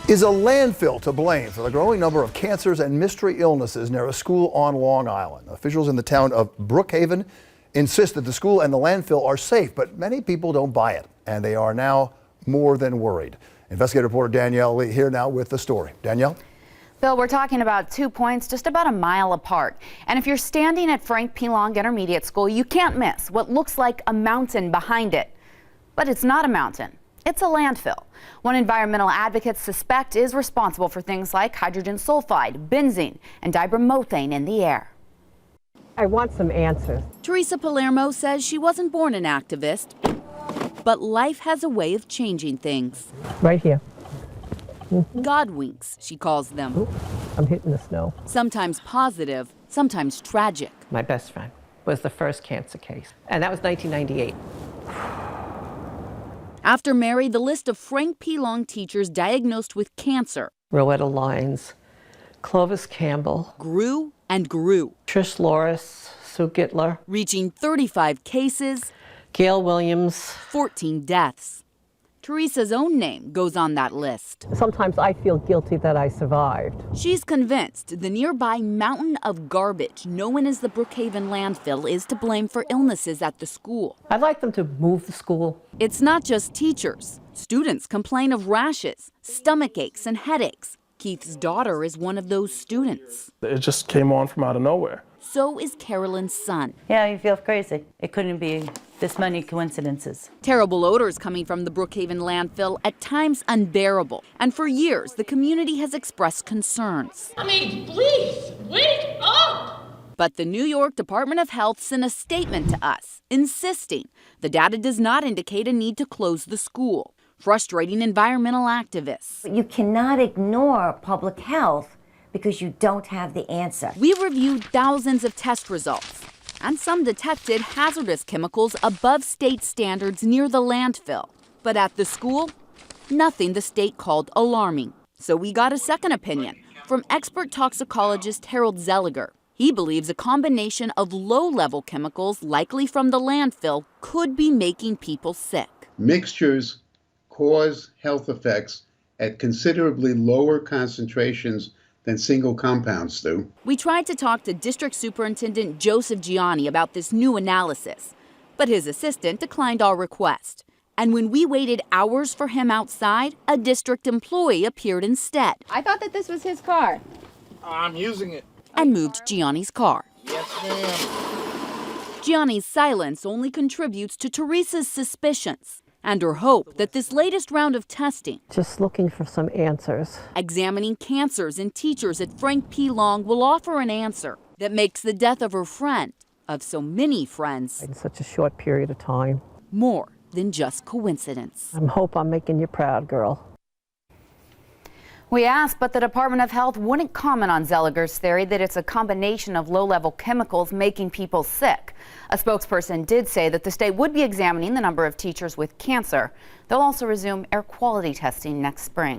Is a landfill to blame for the growing number of cancers and mystery illnesses near a school on Long Island? Officials in the town of Brookhaven insist that the school and the landfill are safe, but many people don't buy it, and they are now more than worried. Investigative reporter Danielle Lee here now with the story. Danielle? Bill, we're talking about 2 points just about a mile apart. And if you're standing at Frank P. Long Intermediate School, you can't miss what looks like a mountain behind it. But it's not a mountain. It's a landfill. One environmental advocates suspect is responsible for things like hydrogen sulfide, benzene, and dibromethane in the air. I want some answers. Theresa Palermo says she wasn't born an activist, but life has a way of changing things. Right here. God winks, she calls them. Ooh, I'm hitting the snow. Sometimes positive, sometimes tragic. My best friend was the first cancer case, and that was 1998. After Mary, the list of Frank P. Long teachers diagnosed with cancer Rowetta Lyons, Clovis Campbell, grew and grew, Trish Loris, Sue Gittler, reaching 35 cases, Gail Williams, 14 deaths. Theresa's own name goes on that list. Sometimes I feel guilty that I survived. She's convinced the nearby mountain of garbage known as the Brookhaven Landfill is to blame for illnesses at the school. I'd like them to move the school. It's not just teachers. Students complain of rashes, stomach aches, and headaches. Keith's daughter is one of those students. It just came on from out of nowhere. So is Carolyn's son. Yeah, you feel crazy. It couldn't be this many coincidences. Terrible odors coming from the Brookhaven landfill, at times unbearable. And for years, the community has expressed concerns. I mean, please, wake up! But the New York Department of Health sent a statement to us, insisting the data does not indicate a need to close the school, frustrating environmental activists. You cannot ignore public health because you don't have the answer. We reviewed thousands of test results, and some detected hazardous chemicals above state standards near the landfill. But at the school, nothing the state called alarming. So we got a second opinion from expert toxicologist Harold Zelliger. He believes a combination of low-level chemicals, likely from the landfill, could be making people sick. Mixtures cause health effects at considerably lower concentrations than single compounds do. We tried to talk to District Superintendent Joseph Gianni about this new analysis, but his assistant declined our request. And when we waited hours for him outside, a district employee appeared instead. I thought that this was his car. I'm using it. And moved Gianni's car. Yes, ma'am. Gianni's silence only contributes to Theresa's suspicions and her hope that this latest round of testing, Just looking for some answers. examining cancers in teachers at Frank P. Long, will offer an answer that makes the death of her friend, of so many friends, In such a short period of time. more than just coincidence. I hope I'm making you proud, girl. We asked, but the Department of Health wouldn't comment on Zelliger's theory that it's a combination of low-level chemicals making people sick. A spokesperson did say that the state would be examining the number of teachers with cancer. They'll also resume air quality testing next spring.